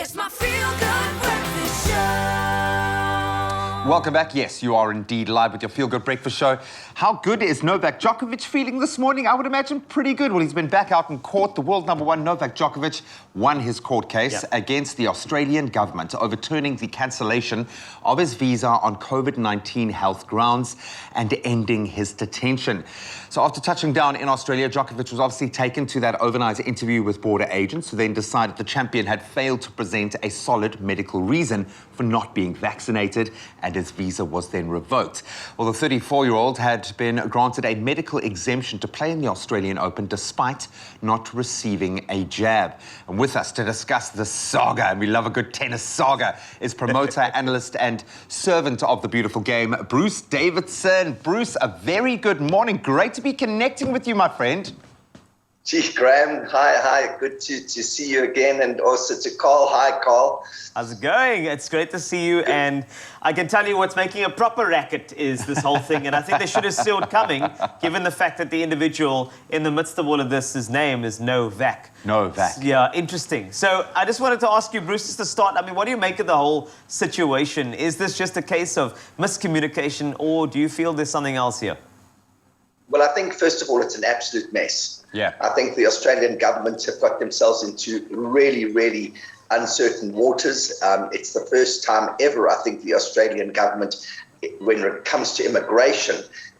It's my feel-good breakfast show. Welcome back. Yes, you are indeed live with your Feel Good Breakfast Show. How good is Novak Djokovic feeling this morning? I would imagine pretty good. Well, he's been back out in court. The world number one, Novak Djokovic, won his court case against the Australian government, overturning the cancellation of his visa on COVID-19 health grounds and ending his detention. So after touching down in Australia, Djokovic was obviously taken to that overnight interview with border agents, who then decided the champion had failed to present a solid medical reason for not being vaccinated, and his visa was then revoked. Well, the 34-year-old had been granted a medical exemption to play in the Australian Open despite not receiving a jab. And with us to discuss the saga, and we love a good tennis saga, is promoter, analyst and servant of the beautiful game, Bruce Davidson. Bruce, a very good morning. Great to be connecting with you, my friend. Gee, Graham, hi. Good to see you again, and also to Carl. Hi, Carl. How's it going? It's great to see you, and I can tell you what's making a proper racket is this whole thing, and I think they should have saw it coming, given the fact that the individual in the midst of all of this, his name is Novak. Novak. Yeah, interesting. So I just wanted to ask you, Bruce, just to start, I mean, what do you make of the whole situation? Is this just a case of miscommunication, or do you feel there's something else here? Well, I think, first of all, it's an absolute mess. Yeah. I think the Australian government have got themselves into really uncertain waters. It's the first time ever, I think, the Australian government, when it comes to immigration,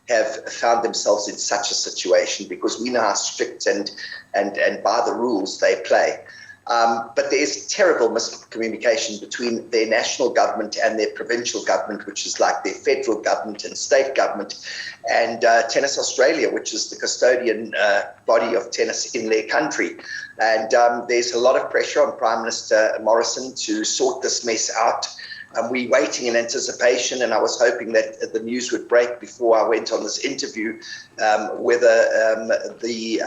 have found themselves in such a situation, because we know how strict and by the rules they play. But there's terrible miscommunication between their national government and their provincial government, which is like their federal government and state government, and Tennis Australia, which is the custodian body of tennis in their country. And there's a lot of pressure on Prime Minister Morrison to sort this mess out. We're waiting in anticipation, and I was hoping that the news would break before I went on this interview, whether the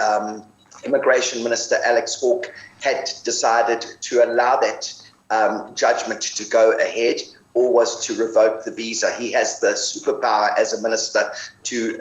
Immigration Minister Alex Hawke had decided to allow that judgment to go ahead, or was to revoke the visa. He has the superpower as a minister to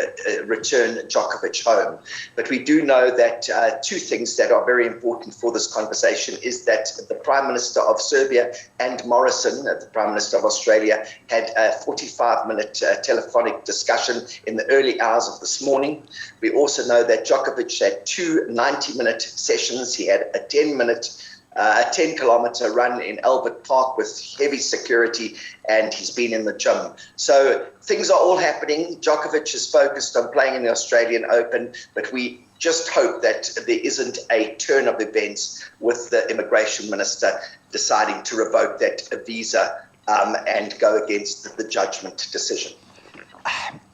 return Djokovic home. But we do know that two things that are very important for this conversation is that the Prime Minister of Serbia and Morrison, the Prime Minister of Australia, had a 45-minute telephonic discussion in the early hours of this morning. We also know that Djokovic had two 90-minute sessions. He had a 10-kilometer run in Albert Park with heavy security, and he's been in the gym. So things are all happening. Djokovic is focused on playing in the Australian Open, but we just hope that there isn't a turn of events with the immigration minister deciding to revoke that visa and go against the judgment decision.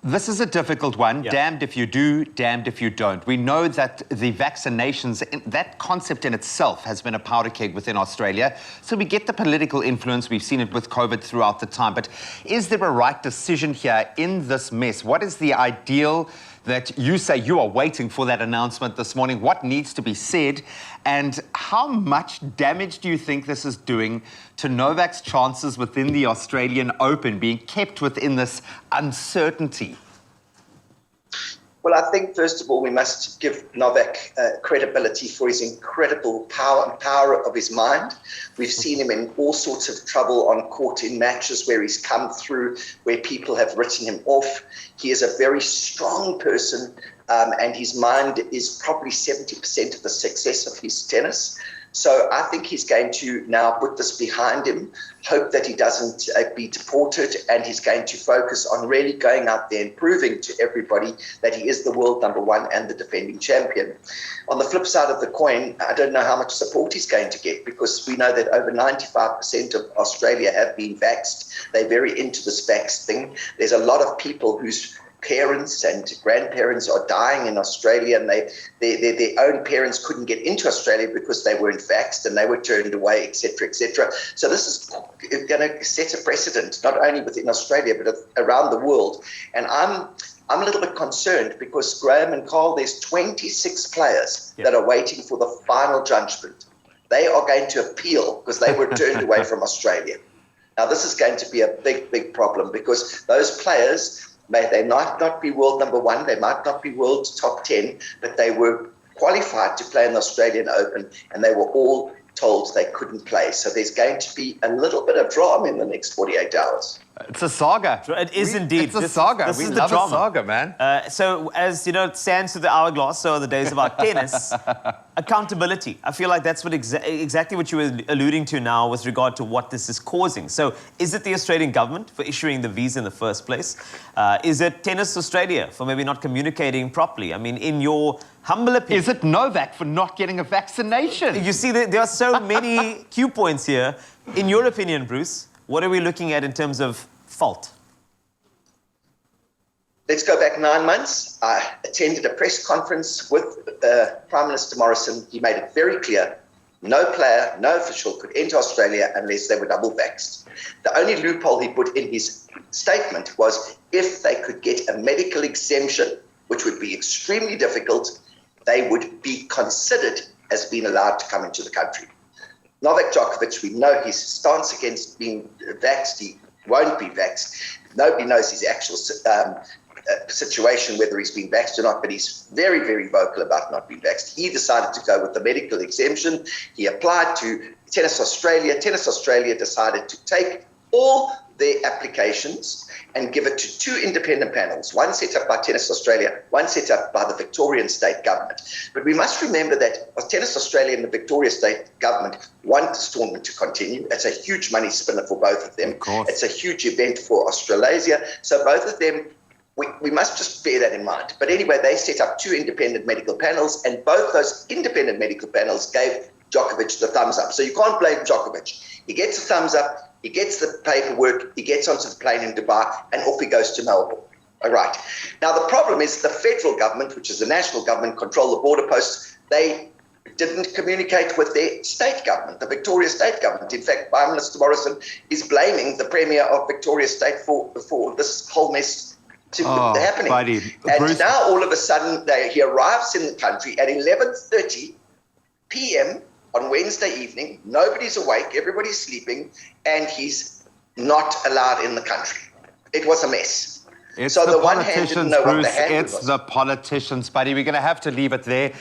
This is a difficult one. Yeah. Damned if you do, damned if you don't. We know that the vaccinations, that concept in itself has been a powder keg within Australia. So we get the political influence. We've seen it with COVID throughout the time. But is there a right decision here in this mess? What is the ideal that you say you are waiting for that announcement this morning? What needs to be said? And how much damage do you think this is doing to Novak's chances within the Australian Open, being kept within this uncertainty? Well, I think, first of all, we must give Novak credibility for his incredible power of his mind. We've seen him in all sorts of trouble on court in matches where he's come through, where people have written him off. He is a very strong person, and his mind is probably 70% of the success of his tennis. So I think he's going to now put this behind him, hope that he doesn't be deported, and he's going to focus on really going out there and proving to everybody that he is the world number one and the defending champion. On the flip side of the coin, I don't know how much support he's going to get, because we know that over 95% of Australia have been vaxxed. They're very into this vax thing. There's a lot of people whose parents and grandparents are dying in Australia, and their own parents couldn't get into Australia because they weren't vaxxed and they were turned away, etc., etc. So this is going to set a precedent, not only within Australia, but around the world. And I'm a little bit concerned, because, Graham and Carl, there's 26 players that are waiting for the final judgment. They are going to appeal because they were turned away from Australia. Now, this is going to be a big problem, because those players, they might not be world number one, they might not be world top 10, but they were qualified to play in the Australian Open, and they were all told they couldn't play. So there's going to be a little bit of drama in the next 48 hours. It's a saga. It is indeed. It's a saga. This we is love the drama. a saga, man. So, as you know, sands to the hourglass, so are the days of our tennis. Accountability. I feel like that's what exactly what you were alluding to now with regard to what this is causing. So, is it the Australian government for issuing the visa in the first place? Is it Tennis Australia for maybe not communicating properly? I mean, in your humble opinion... Is it Novak for not getting a vaccination? You see, there are so many cue points here. In your opinion, Bruce, what are we looking at in terms of fault? Let's go back 9 months. I attended a press conference with Prime Minister Morrison. He made it very clear, no player, no official could enter Australia unless they were double vaxxed. The only loophole he put in his statement was if they could get a medical exemption, which would be extremely difficult, they would be considered as being allowed to come into the country. Novak Djokovic, we know his stance against being vaxxed. He won't be vaxxed. Nobody knows his actual situation, whether he's been vaxxed or not, but he's very, very vocal about not being vaxxed. He decided to go with the medical exemption. He applied to Tennis Australia. Tennis Australia decided to take all their applications and give it to two independent panels, one set up by Tennis Australia, one set up by the Victorian state government. But we must remember that Tennis Australia and the Victoria state government want this tournament to continue. It's a huge money spinner for both of them. It's a huge event for Australasia. So both of them, we must just bear that in mind. But anyway, they set up two independent medical panels, and both those independent medical panels gave Djokovic the thumbs up. So you can't blame Djokovic. He gets a thumbs up, he gets the paperwork, he gets onto the plane in Dubai, and off he goes to Melbourne. All right. Now, the problem is the federal government, which is the national government, control the border posts. They didn't communicate with their state government, the Victoria state government. In fact, Prime Minister Morrison is blaming the Premier of Victoria State for this whole mess happening. Buddy. And Bruce... now, all of a sudden, he arrives in the country at 11:30 p.m. on Wednesday evening. Nobody's awake, everybody's sleeping, and he's not allowed in the country. It was a mess. It's so the the one hand didn't know Bruce, what the hand it's was. the politicians, buddy. We're going to have to leave it there.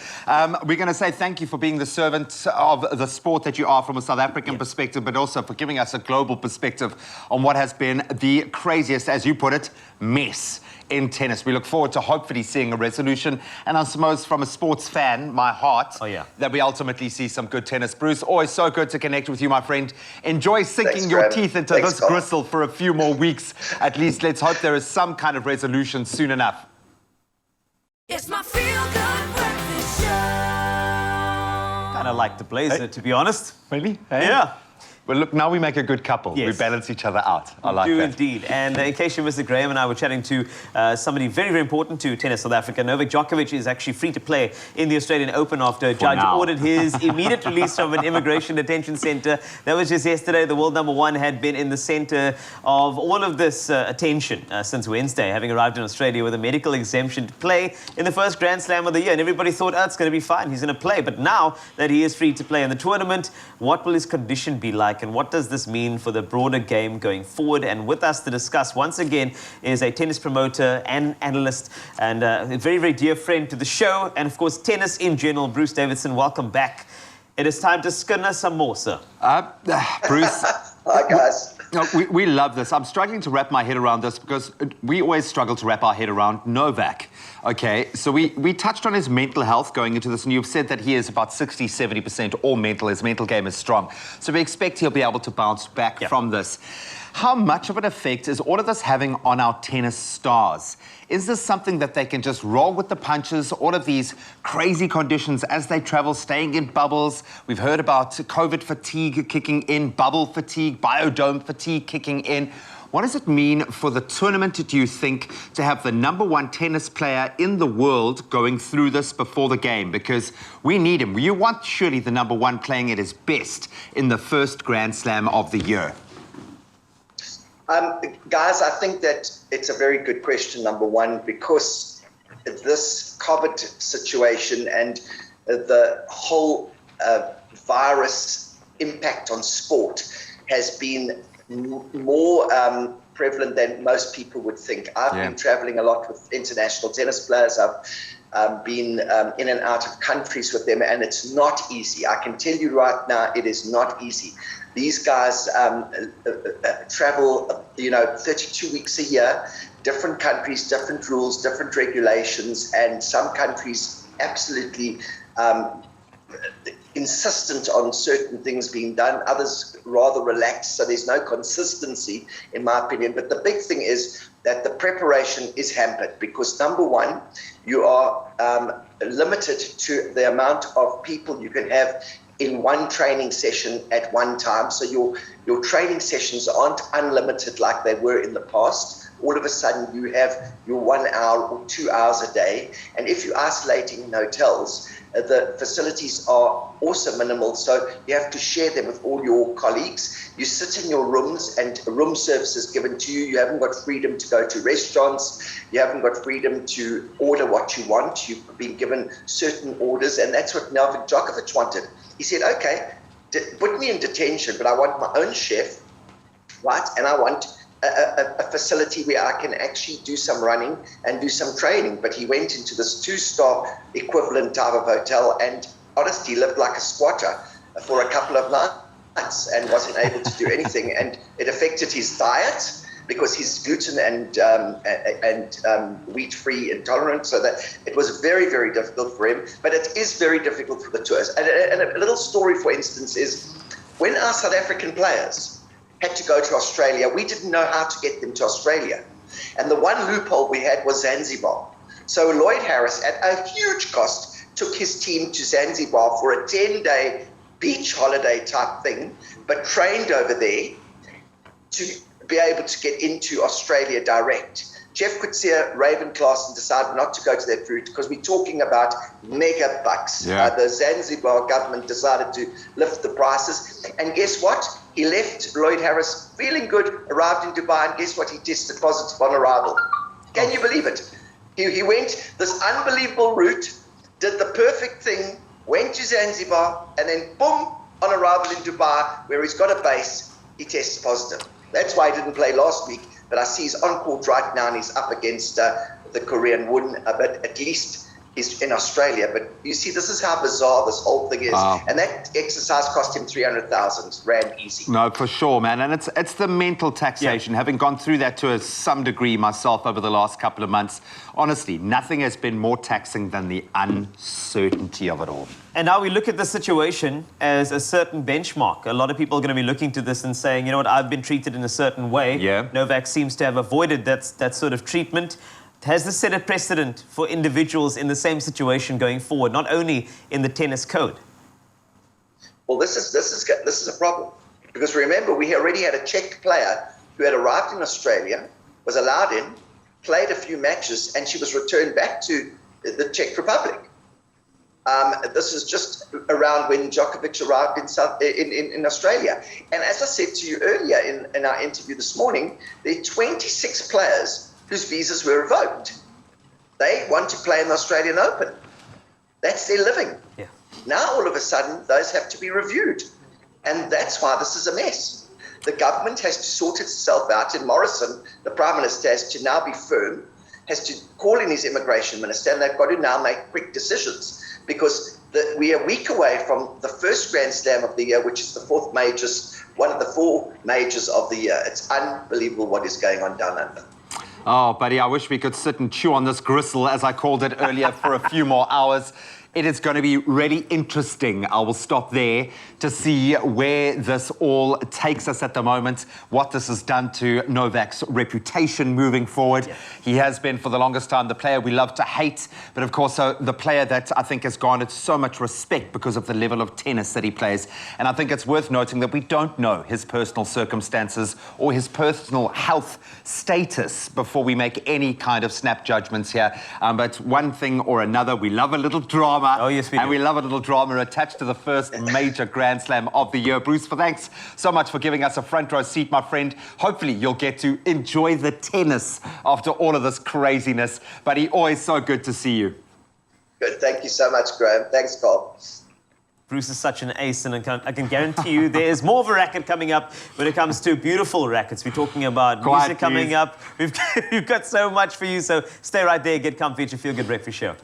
We're going to say thank you for being the servant of the sport that you are from a South African perspective, but also for giving us a global perspective on what has been the craziest, as you put it, mess in tennis. We look forward to hopefully seeing a resolution. And I suppose from a sports fan, my heart, that we ultimately see some good tennis. Bruce, always so good to connect with you, my friend. Enjoy sinking your teeth into this gristle for a few more weeks. At least let's hope there is some kind of resolution soon enough. It's my feel-good breakfast show. Kind of like the Blazer, to be honest. Really? Hey? Yeah. Well, look, now we make a good couple. Yes. We balance each other out. I like that. that. Indeed. And in case you missed it, Graham and I were chatting to somebody very, very important to Tennis South Africa. Novak Djokovic is actually free to play in the Australian Open after a judge ordered his immediate release from an immigration detention centre. That was just yesterday. The world number one had been in the centre of all of this attention since Wednesday, having arrived in Australia with a medical exemption to play in the first Grand Slam of the year. And everybody thought, oh, it's going to be fine. He's going to play. But now that he is free to play in the tournament, what will his condition be like? And what does this mean for the broader game going forward? And with us to discuss once again is a tennis promoter and analyst and a very, very dear friend to the show and of course tennis in general, Bruce Davidson. Welcome back. It is time to skinner some more, sir. Bruce. Hi, guys. We love this. I'm struggling to wrap my head around this because we always struggle to wrap our head around Novak. Okay, so we touched on his mental health going into this, and you've said that he is about 60-70% all mental. His mental game is strong. So we expect he'll be able to bounce back from this. How much of an effect is all of this having on our tennis stars? Is this something that they can just roll with the punches, all of these crazy conditions as they travel, staying in bubbles? We've heard about COVID fatigue kicking in, bubble fatigue, biodome fatigue kicking in. What does it mean for the tournament, do you think, to have the number one tennis player in the world going through this before the game? Because we need him. You want surely the number one playing at his best in the first Grand Slam of the year. Guys, I think that it's a very good question, number one, because this COVID situation and the whole virus impact on sport has been more prevalent than most people would think. I've been traveling a lot with international tennis players. I've been in and out of countries with them, and it's not easy. I can tell you right now, it is not easy. These guys travel, 32 weeks a year, different countries, different rules, different regulations, and some countries absolutely insistent on certain things being done, others rather relaxed, so there's no consistency, in my opinion. But the big thing is that the preparation is hampered because, number one, you are limited to the amount of people you can have in one training session at one time. So your training sessions aren't unlimited like they were in the past. All of a sudden you have your 1 hour or 2 hours a day. And if you're isolating in hotels, the facilities are also minimal. So you have to share them with all your colleagues. You sit in your rooms and room service is given to you. You haven't got freedom to go to restaurants. You haven't got freedom to order what you want. You've been given certain orders. And that's what Novak Djokovic wanted. He said, okay, put me in detention, but I want my own chef, right? And I want a facility where I can actually do some running and do some training. But he went into this 2-star equivalent type of hotel and honestly lived like a squatter for a couple of nights and wasn't able to do anything. And it affected his diet because he's gluten and wheat-free intolerant, so that it was very, very difficult for him. But it is very difficult for the tours. And a little story, for instance, is when our South African players had to go to Australia, we didn't know how to get them to Australia. And the one loophole we had was Zanzibar. So Lloyd Harris, at a huge cost, took his team to Zanzibar for a 10-day beach holiday type thing, but trained over there to be able to get into Australia direct. Jeff Coetzee, Raven Klaasen decided not to go to that route because we're talking about mega bucks. Yeah. The Zanzibar government decided to lift the prices. And guess what? He left Lloyd Harris feeling good, arrived in Dubai, and guess what? He tested positive on arrival. Can you believe it? He went this unbelievable route, did the perfect thing, went to Zanzibar, and then boom, on arrival in Dubai, where he's got a base, he tested positive. That's why he didn't play last week, but I see he's on court right now and he's up against the Korean Woon, but at least he's in Australia. But you see, this is how bizarre this whole thing is. Wow. And that exercise cost him 300,000 Rand easy. No, for sure, man. And it's the mental taxation. Having gone through that to some degree myself over the last couple of months, honestly, nothing has been more taxing than the uncertainty of it all. And now we look at the situation as a certain benchmark. A lot of people are going to be looking to this and saying, you know what, I've been treated in a certain way. Yeah. Novak seems to have avoided that sort of treatment. Has this set a precedent for individuals in the same situation going forward, not only in the tennis code? Well, this is a problem because remember, we already had a Czech player who had arrived in Australia, was allowed in, played a few matches, and she was returned back to the Czech Republic. This is just around when Djokovic arrived in Australia. And as I said to you earlier in our interview this morning, there are 26 players whose visas were revoked. They want to play in the Australian Open. That's their living. Yeah. Now, all of a sudden, those have to be reviewed. And that's why this is a mess. The government has to sort itself out. And Morrison, the Prime Minister, has to now be firm, has to call in his immigration minister, and they've got to now make quick decisions because we are a week away from the first Grand Slam of the year, which is the fourth majors, one of the 4 majors of the year. It's unbelievable what is going on down under. Oh, buddy, I wish we could sit and chew on this gristle, as I called it earlier, for a few more hours. It is going to be really interesting. I will stop there to see where this all takes us at the moment, what this has done to Novak's reputation moving forward. Yeah. He has been, for the longest time, the player we love to hate, but of course, the player that I think has garnered so much respect because of the level of tennis that he plays. And I think it's worth noting that we don't know his personal circumstances or his personal health status before we make any kind of snap judgments here. But one thing or another, we love a little drama. Oh, yes, we do. And we love a little drama attached to the first major Grand Slam of the year. Bruce, thanks so much for giving us a front row seat, my friend. Hopefully you'll get to enjoy the tennis after all of this craziness. Buddy, always so good to see you. Good. Thank you so much, Graham. Thanks, Carl. Bruce is such an ace, and I can guarantee you there is more of a racket coming up when it comes to beautiful rackets. We're talking about music coming up. We've got so much for you, so stay right there, get comfy. It's your Feel Good Breakfast Show.